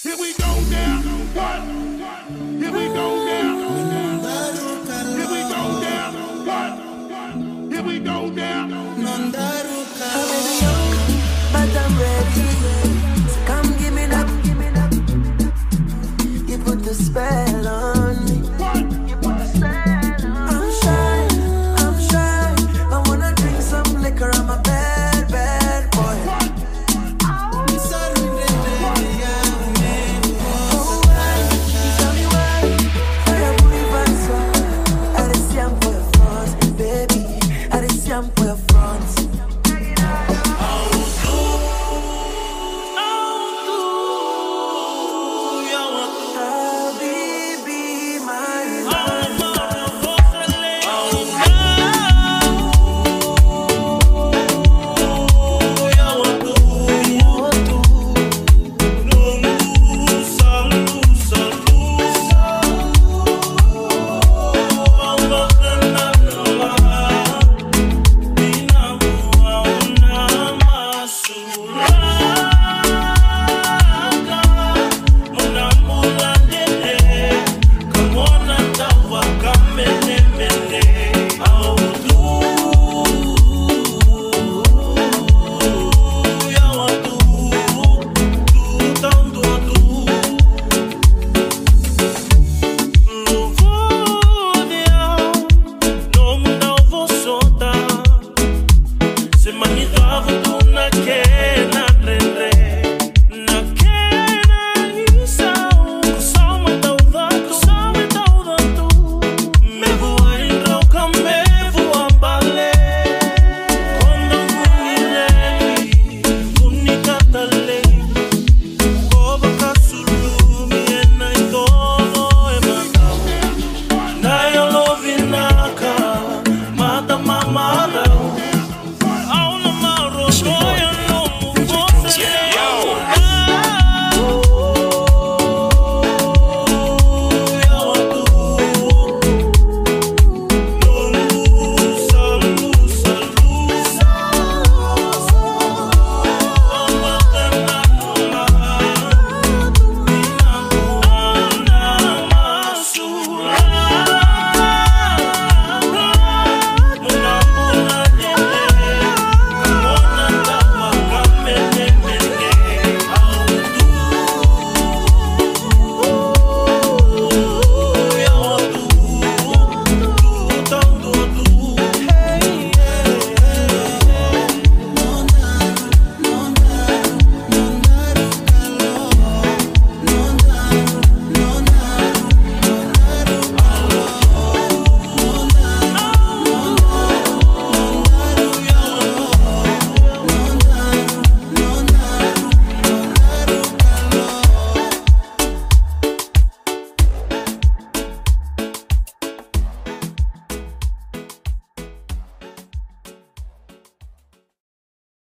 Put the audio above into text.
Here we go now. What? Here we go now. Here we go now. What? Here we go now. I may be young, but I'm ready. So come give me that. You put the spell on me. You put the spell on me. I'm shy. I wanna drink some liquor on my bad boy. For your front. Surah.